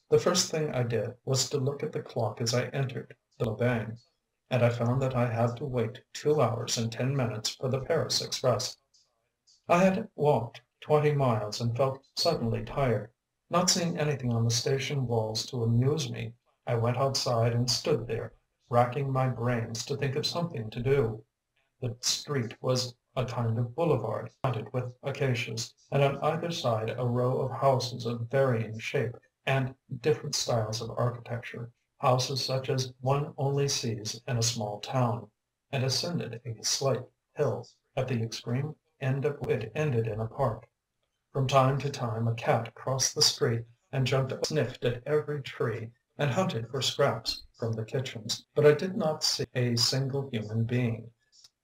The first thing I did was to look at the clock as I entered the Loubain, and I found that I had to wait 2 hours and 10 minutes for the Paris express. I had walked 20 miles and felt suddenly tired. Not seeing anything on the station walls to amuse me, I went outside and stood there, racking my brains to think of something to do. The street was a kind of boulevard, planted with acacias, and on either side a row of houses of varying shape and different styles of architecture, houses such as one only sees in a small town, and ascended a slight hill, at the extreme end of which it ended in a park. From time to time a cat crossed the street and jumped up, sniffed at every tree, and hunted for scraps from the kitchens, but I did not see a single human being,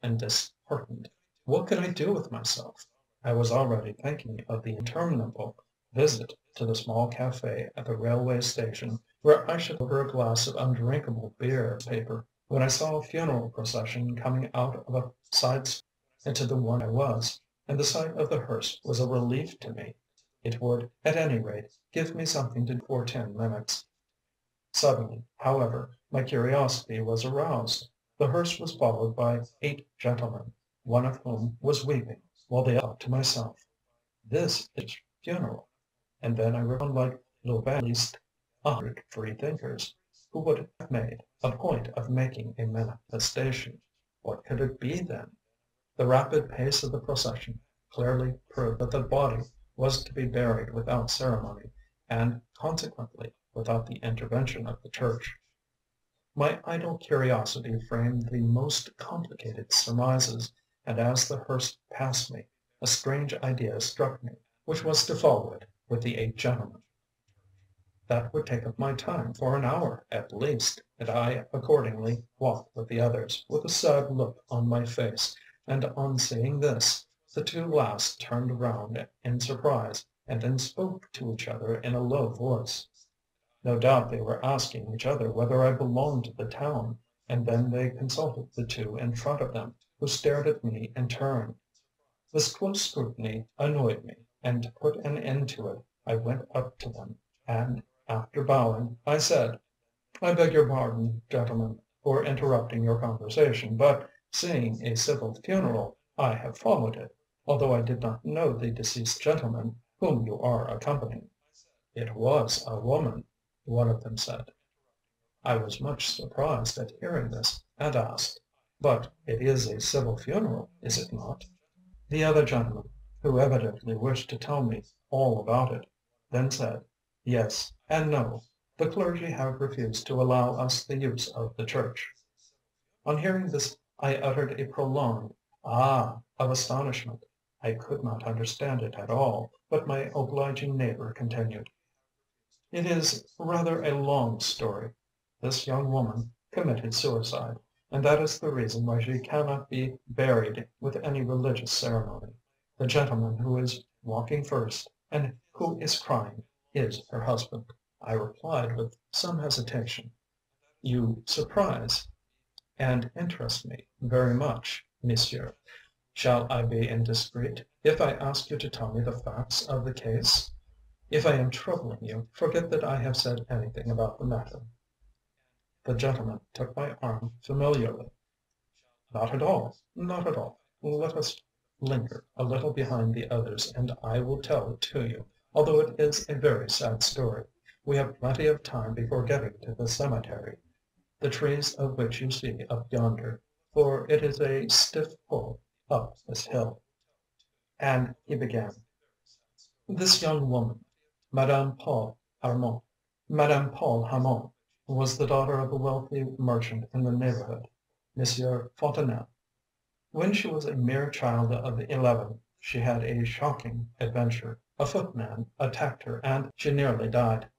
and disheartened. What could I do with myself? I was already thinking of the interminable visit to the small cafe at the railway station, where I should order a glass of undrinkable beer paper, when I saw a funeral procession coming out of a side street into the one I was, and the sight of the hearse was a relief to me. It would, at any rate, give me something to do for 10 minutes. Suddenly, however, my curiosity was aroused. The hearse was followed by 8 gentlemen, one of whom was weeping, while the other thought to myself, "This is funeral." And then I recalled like Louvain at least 100 freethinkers, who would have made a point of making a manifestation. What could it be then? The rapid pace of the procession clearly proved that the body was to be buried without ceremony, and consequently without the intervention of the Church. My idle curiosity framed the most complicated surmises, and as the hearse passed me, a strange idea struck me, which was to follow it with the 8 gentlemen. That would take up my time for an hour at least, and I accordingly walked with the others, with a sad look on my face, and on seeing this, the two last turned round in surprise, and then spoke to each other in a low voice. No doubt they were asking each other whether I belonged to the town, and then they consulted the two in front of them, who stared at me in turn. This close scrutiny annoyed me, and to put an end to it I went up to them, and, after bowing, I said: "I beg your pardon, gentlemen, for interrupting your conversation, but, seeing a civil funeral, I have followed it, although I did not know the deceased gentleman whom you are accompanying." "It was a woman," one of them said. I was much surprised at hearing this, and asked: "But it is a civil funeral, is it not?" The other gentleman, who evidently wished to tell me all about it, then said: "Yes and no. The clergy have refused to allow us the use of the church." On hearing this I uttered a prolonged "Ah!" of astonishment. I could not understand it at all, but my obliging neighbour continued: "It is rather a long story. This young woman committed suicide, and that is the reason why she cannot be buried with any religious ceremony. The gentleman who is walking first, and who is crying, is her husband." I replied with some hesitation: "You surprise and interest me very much, monsieur. Shall I be indiscreet if I ask you to tell me the facts of the case? If I am troubling you, forget that I have said anything about the matter." The gentleman took my arm familiarly. "Not at all, not at all. Let us linger a little behind the others, and I will tell it to you, although it is a very sad story. We have plenty of time before getting to the cemetery, the trees of which you see up yonder, for it is a stiff pull up this hill." And he began: "This young woman, Madame Paul Harmon, was the daughter of a wealthy merchant in the neighbourhood, Monsieur Fontanelle. When she was a mere child of 11 she had a shocking adventure. A footman attacked her and she nearly died.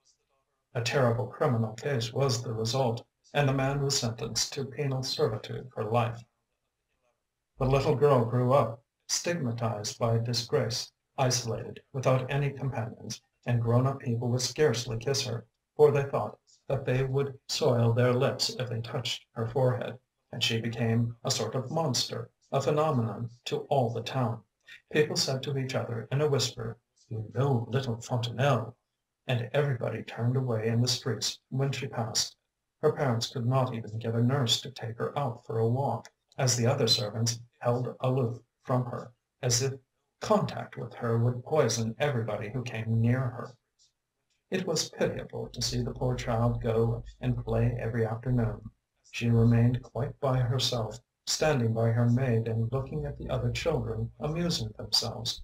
A terrible criminal case was the result, and the man was sentenced to penal servitude for life. The little girl grew up, stigmatized by disgrace, isolated, without any companions, and grown up people would scarcely kiss her, for they thought that they would soil their lips if they touched her forehead, and she became a sort of monster, a phenomenon to all the town. People said to each other in a whisper, 'You know little Fontanelle.' and everybody turned away in the streets when she passed. Her parents could not even get a nurse to take her out for a walk, as the other servants held aloof from her, as if contact with her would poison everybody who came near her. It was pitiable to see the poor child go and play every afternoon. She remained quite by herself, standing by her maid and looking at the other children amusing themselves.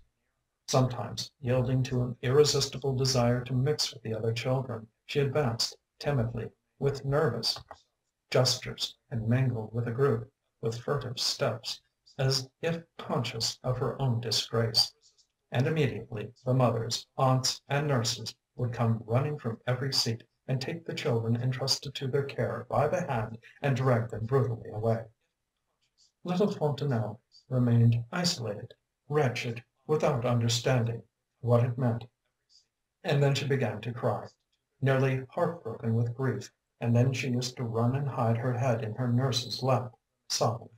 Sometimes, yielding to an irresistible desire to mix with the other children, she advanced timidly, with nervous gestures, and mingled with a group with furtive steps, as if conscious of her own disgrace. And immediately the mothers, aunts, and nurses would come running from every seat and take the children entrusted to their care by the hand and drag them brutally away. Little Fontanelle remained isolated, wretched, without understanding what it meant, and then she began to cry, nearly heartbroken with grief, and then she used to run and hide her head in her nurse's lap, sobbing.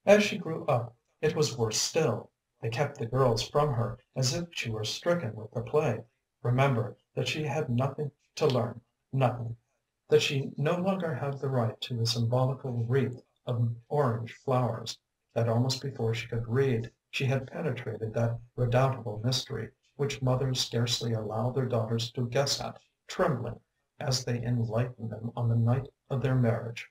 As she grew up, it was worse still. They kept the girls from her as if she were stricken with the plague. Remember that she had nothing to learn, nothing, that she no longer had the right to the symbolical wreath of orange flowers, that almost before she could read she had penetrated that redoubtable mystery which mothers scarcely allow their daughters to guess at, trembling as they enlighten them on the night of their marriage.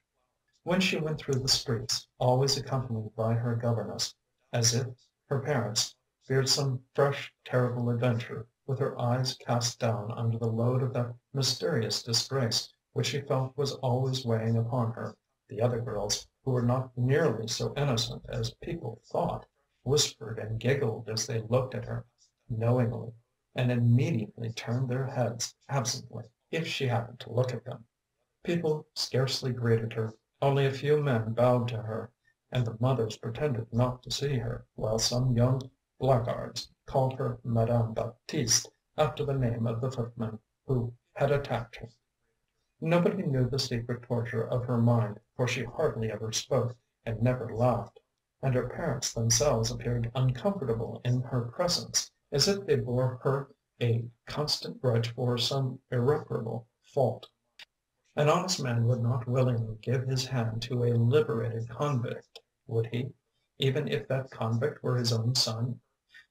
When she went through the streets, always accompanied by her governess, as if her parents feared some fresh terrible adventure, with her eyes cast down under the load of that mysterious disgrace which she felt was always weighing upon her, the other girls, who were not nearly so innocent as people thought, whispered and giggled as they looked at her knowingly, and immediately turned their heads absently if she happened to look at them. People scarcely greeted her, only a few men bowed to her, and the mothers pretended not to see her, while some young blackguards called her Madame Baptiste, after the name of the footman who had attacked her. Nobody knew the secret torture of her mind, for she hardly ever spoke, and never laughed, and her parents themselves appeared uncomfortable in her presence, as if they bore her a constant grudge for some irreparable fault. An honest man would not willingly give his hand to a liberated convict, would he, even if that convict were his own son?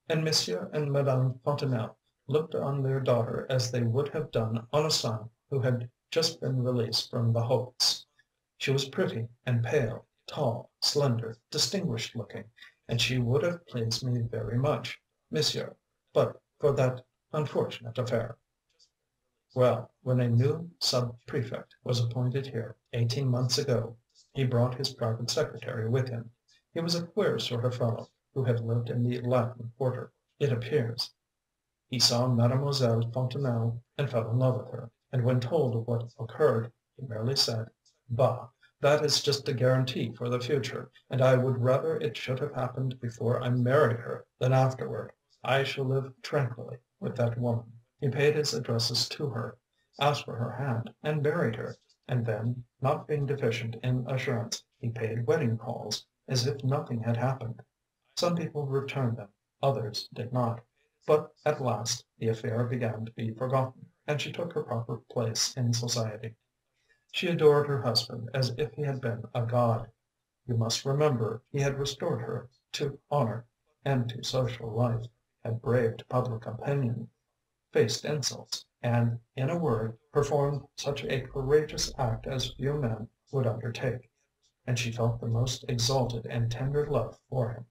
And Monsieur and Madame Fontanelle looked on their daughter as they would have done on a son who had just been released from the hulks. She was pretty and pale, tall, slender, distinguished looking, and she would have pleased me very much, monsieur, but for that unfortunate affair. Well, when a new sub prefect was appointed here, 18 months ago, he brought his private secretary with him. He was a queer sort of fellow, who had lived in the Latin Quarter, it appears. He saw Mademoiselle Fontanelle and fell in love with her, and when told of what occurred, he merely said, "Bah, that is just a guarantee for the future, and I would rather it should have happened before I married her than afterward. I shall live tranquilly with that woman." He paid his addresses to her, asked for her hand, and married her, and then, not being deficient in assurance, he paid wedding calls, as if nothing had happened. Some people returned them, others did not, but at last the affair began to be forgotten, and she took her proper place in society. She adored her husband as if he had been a god. You must remember he had restored her to honor and to social life, had braved public opinion, faced insults, and, in a word, performed such a courageous act as few men would undertake, and she felt the most exalted and tender love for him.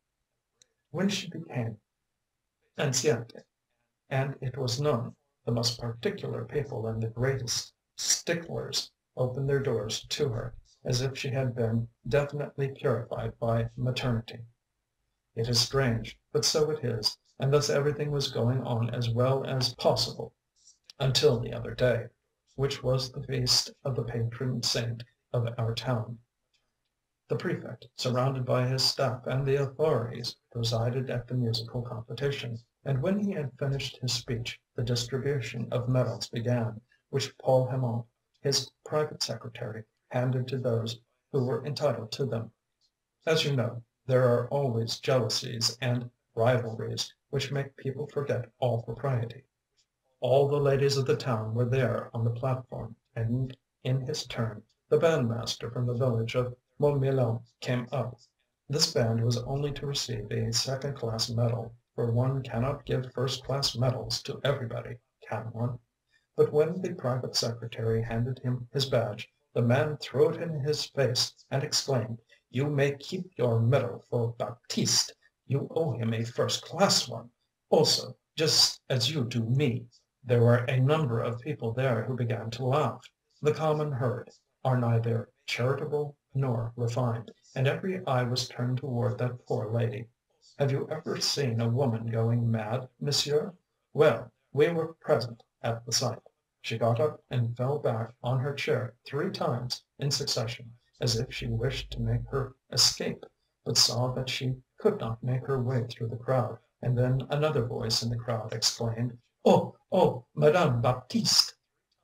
When she became enceinte, and it was known, the most particular people and the greatest sticklers opened their doors to her, as if she had been definitely purified by maternity. It is strange, but so it is, and thus everything was going on as well as possible until the other day, which was the feast of the patron saint of our town. The prefect, surrounded by his staff and the authorities, presided at the musical competition, and when he had finished his speech the distribution of medals began, which Paul Hamot, his private secretary, handed to those who were entitled to them. As you know, there are always jealousies and rivalries which make people forget all propriety. All the ladies of the town were there on the platform, and in his turn the bandmaster from the village of Montmelon came up. This band was only to receive a second class medal, for one cannot give first class medals to everybody, can one? But when the private secretary handed him his badge, the man threw it in his face and exclaimed: "You may keep your medal for Baptiste. You owe him a first class one, also, just as you do me." There were a number of people there who began to laugh. The common herd are neither charitable nor refined, and every eye was turned toward that poor lady. Have you ever seen a woman going mad, monsieur? Well, we were present at the sight. She got up and fell back on her chair 3 times in succession, as if she wished to make her escape, but saw that she could not make her way through the crowd, and then another voice in the crowd exclaimed: "Oh, oh, Madame Baptiste!"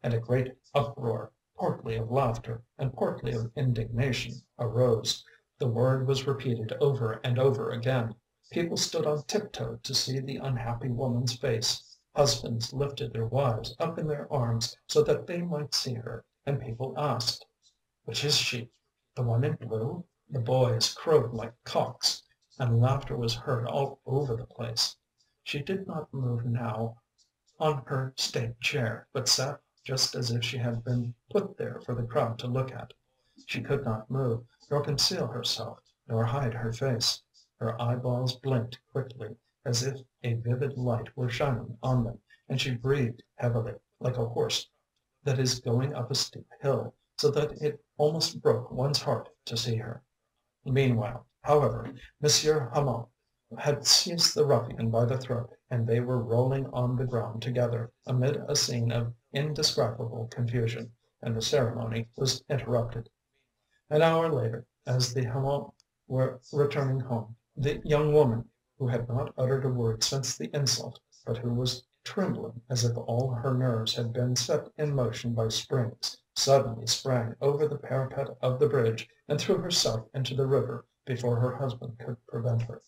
And a great uproar, partly of laughter and partly of indignation, arose. The word was repeated over and over again. People stood on tiptoe to see the unhappy woman's face. Husbands lifted their wives up in their arms so that they might see her, and people asked: "Which is she? The one in blue?" The boys crowed like cocks, and laughter was heard all over the place. She did not move now on her state chair, but sat just as if she had been put there for the crowd to look at. She could not move, nor conceal herself, nor hide her face. Her eyeballs blinked quickly, as if a vivid light were shining on them, and she breathed heavily, like a horse that is going up a steep hill, so that it almost broke one's heart to see her. Meanwhile, however, Monsieur Hamot had seized the ruffian by the throat, and they were rolling on the ground together, amid a scene of indescribable confusion, and the ceremony was interrupted. An hour later, as the Hamots were returning home, the young woman, who had not uttered a word since the insult, but who was trembling as if all her nerves had been set in motion by springs, suddenly sprang over the parapet of the bridge and threw herself into the river before her husband could prevent her.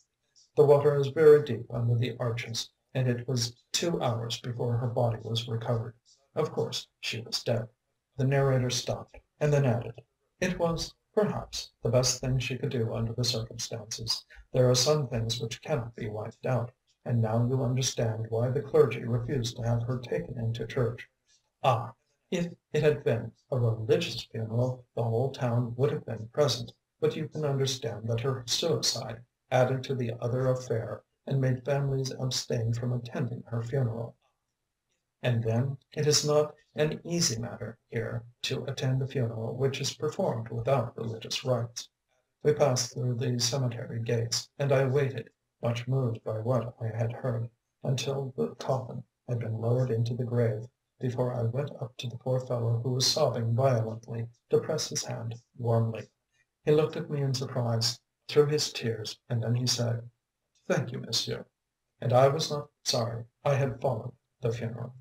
The water is very deep under the arches, and it was 2 hours before her body was recovered. Of course she was dead. The narrator stopped, and then added: "It was, perhaps, the best thing she could do under the circumstances. There are some things which cannot be wiped out, and now you understand why the clergy refused to have her taken into church. Ah! If it had been a religious funeral, the whole town would have been present, but you can understand that her suicide added to the other affair and made families abstain from attending her funeral. And then it is not an easy matter here to attend a funeral which is performed without religious rites. We passed through the cemetery gates, and I waited, much moved by what I had heard, until the coffin had been lowered into the grave, before I went up to the poor fellow who was sobbing violently, to press his hand warmly. He looked at me in surprise, through his tears, and then he said: "Thank you, monsieur." And I was not sorry I had followed the funeral.